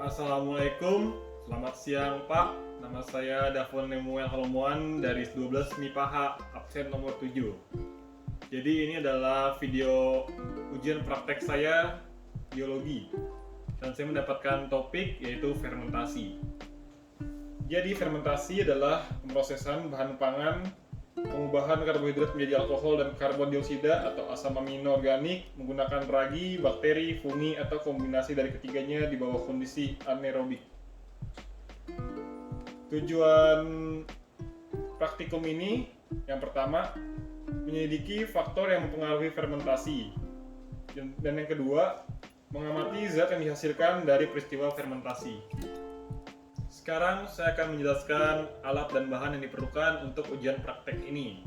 Assalamualaikum, selamat siang Pak. Nama saya Davon Nemuel Holomuan dari 12 MIPA H, absen nomor 7. Jadi ini adalah video ujian praktek saya biologi. Dan saya mendapatkan topik yaitu fermentasi. Jadi fermentasi adalah pemrosesan bahan pangan, pengubahan karbohidrat menjadi alkohol dan karbon dioksida atau asam amino organik menggunakan ragi, bakteri, fungi, atau kombinasi dari ketiganya di bawah kondisi anaerobik. Tujuan praktikum ini yang pertama, menyelidiki faktor yang mempengaruhi fermentasi, dan yang kedua, mengamati zat yang dihasilkan dari peristiwa fermentasi. Sekarang saya akan menjelaskan alat dan bahan yang diperlukan untuk ujian praktek ini.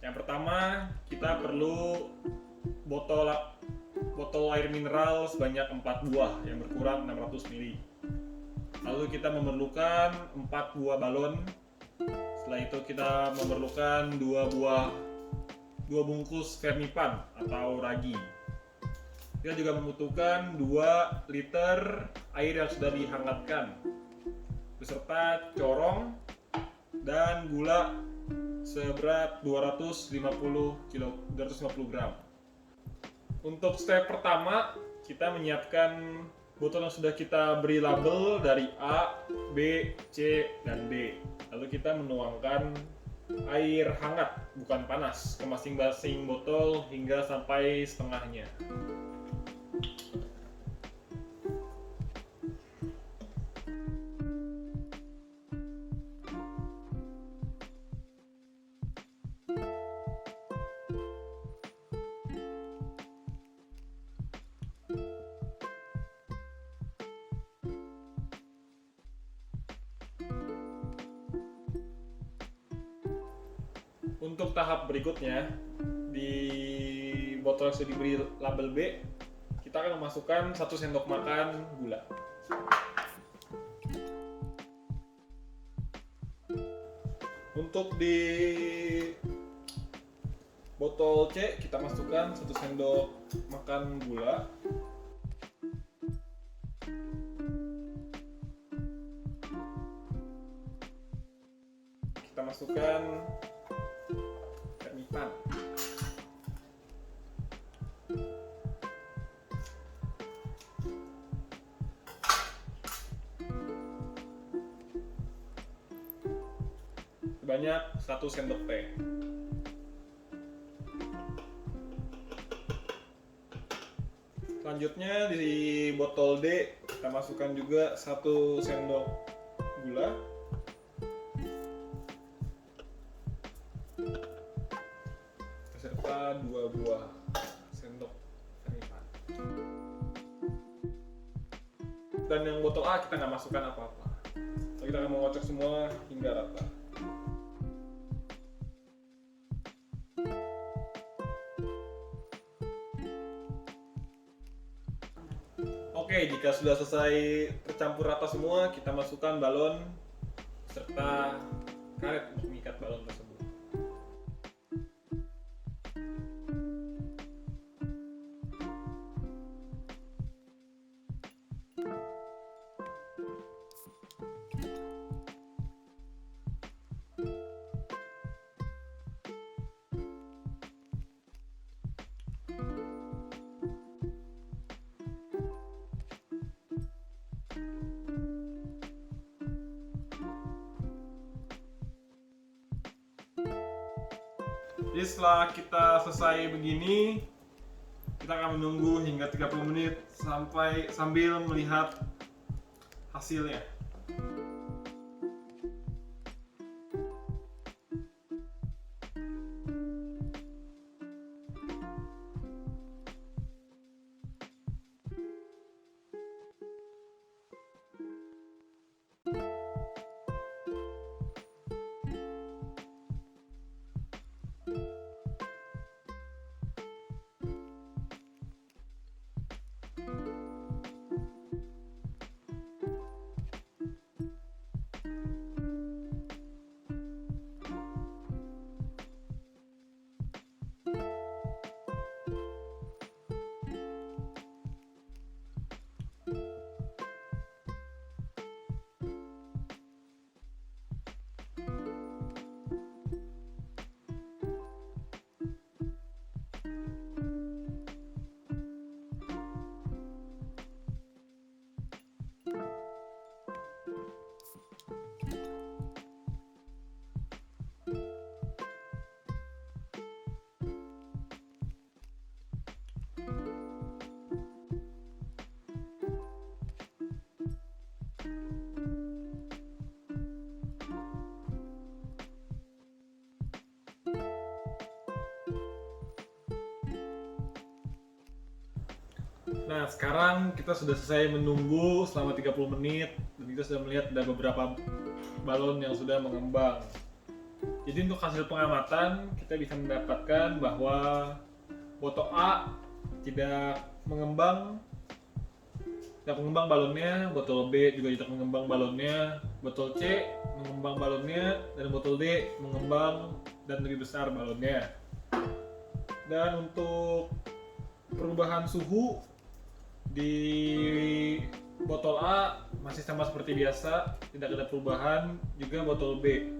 Yang pertama, kita perlu botol air mineral sebanyak 4 buah yang berkurang 600 ml. Lalu kita memerlukan 4 buah balon. Setelah itu kita memerlukan 2 bungkus vermipan atau ragi. Kita juga membutuhkan 2 liter air yang sudah dihangatkan, beserta corong dan gula seberat 250 gram. Untuk step pertama, kita menyiapkan botol yang sudah kita beri label dari A, B, C, dan D. Lalu kita menuangkan air hangat, bukan panas, ke masing-masing botol hingga sampai setengahnya. Untuk tahap berikutnya, di botol yang sudah diberi label B, kita akan memasukkan 1 sendok makan gula. Untuk di botol C, kita masukkan 1 sendok makan gula. Kita masukkan vermipan. Sebanyak 1 sendok teh. Selanjutnya di botol D kita masukkan juga 1 sendok gula. Beserta 2 buah sendok vermipan. Dan yang botol A kita nggak masukkan apa-apa. Kita akan mengocok semua hingga rata. Oke, jika sudah selesai tercampur rata semua, kita masukkan balon serta karet untuk mengikat balon tersebut. Jadi setelah kita selesai begini, kita akan menunggu hingga 30 menit sambil melihat hasilnya. Nah, sekarang kita sudah selesai menunggu selama 30 menit dan kita sudah melihat ada beberapa balon yang sudah mengembang. Jadi untuk hasil pengamatan kita bisa mendapatkan bahwa botol A tidak mengembang balonnya, botol B juga tidak mengembang balonnya, botol C mengembang balonnya, dan botol D mengembang dan lebih besar balonnya. Dan untuk perubahan suhu di botol A masih sama seperti biasa, tidak ada perubahan. Juga botol B.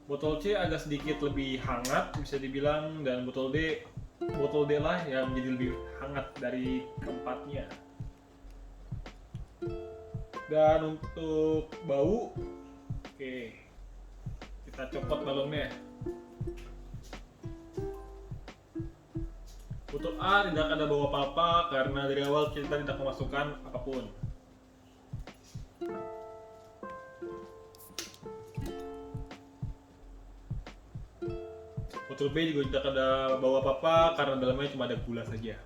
Botol C agak sedikit lebih hangat bisa dibilang, dan botol D lah yang menjadi lebih hangat dari keempatnya. Dan untuk bau, oke, kita copot balonnya. Botol A tidak ada bau apa-apa karena dari awal kita tidak memasukkan apapun. Botol B juga tidak ada bau apa-apa karena dalamnya cuma ada gula saja.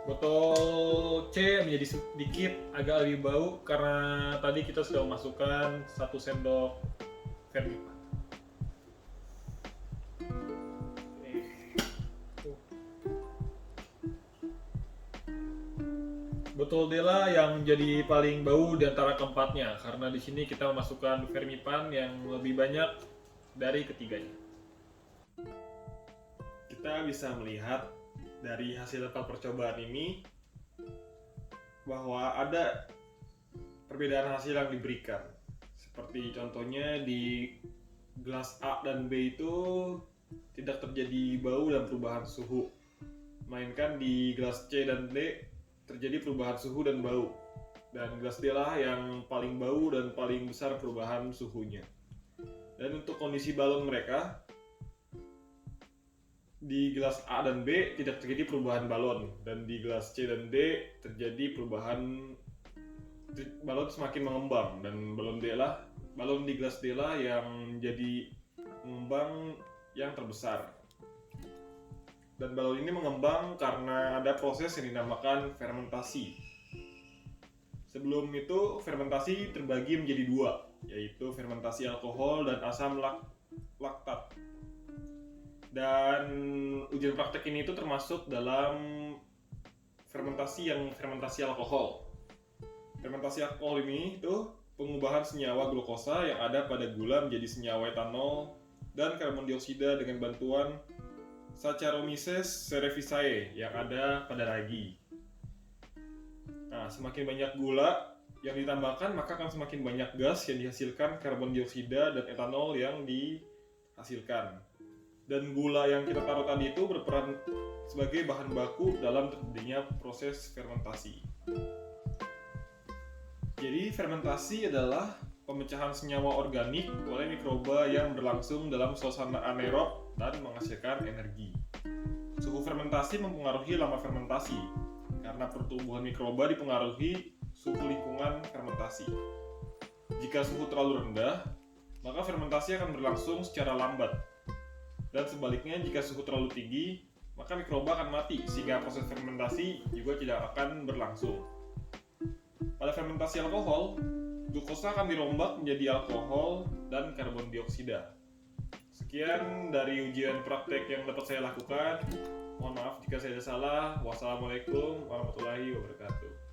Botol C menjadi sedikit agak lebih bau karena tadi kita sudah memasukkan 1 sendok Fermipan. Botol D lah yang jadi paling bau di antara keempatnya karena di sini kita memasukkan Fermipan yang lebih banyak dari ketiganya. Kita bisa melihat dari hasil percobaan ini bahwa ada perbedaan hasil yang diberikan. Seperti contohnya di gelas A dan B itu tidak terjadi bau dan perubahan suhu, melainkan di gelas C dan D terjadi perubahan suhu dan bau. Dan gelas D lah yang paling bau dan paling besar perubahan suhunya. Dan untuk kondisi balon mereka, di gelas A dan B tidak terjadi perubahan balon, dan di gelas C dan D terjadi perubahan balon semakin mengembang, dan balon di gelas D lah yang jadi mengembang yang terbesar. Dan balon ini mengembang karena ada proses yang dinamakan fermentasi. Sebelum itu fermentasi terbagi menjadi dua, yaitu fermentasi alkohol dan asam laktat. Dan ujian praktek ini itu termasuk dalam fermentasi alkohol. Fermentasi alkohol ini itu pengubahan senyawa glukosa yang ada pada gula menjadi senyawa etanol dan karbon dioksida dengan bantuan Saccharomyces cerevisiae yang ada pada ragi. Nah, semakin banyak gula yang ditambahkan, maka akan semakin banyak gas yang dihasilkan, karbon dioksida dan etanol yang dihasilkan. Dan gula yang kita taruh tadi itu berperan sebagai bahan baku dalam terjadinya proses fermentasi. Jadi fermentasi adalah pemecahan senyawa organik oleh mikroba yang berlangsung dalam suasana anaerob dan menghasilkan energi. Suhu fermentasi mempengaruhi lama fermentasi karena pertumbuhan mikroba dipengaruhi suhu lingkungan fermentasi. Jika suhu terlalu rendah, maka fermentasi akan berlangsung secara lambat. Dan sebaliknya, jika suhu terlalu tinggi, maka mikroba akan mati sehingga proses fermentasi juga tidak akan berlangsung. Pada fermentasi alkohol, glukosa akan dirombak menjadi alkohol dan karbon dioksida. Sekian dari ujian praktek yang dapat saya lakukan. Mohon maaf jika saya ada salah. Wassalamualaikum warahmatullahi wabarakatuh.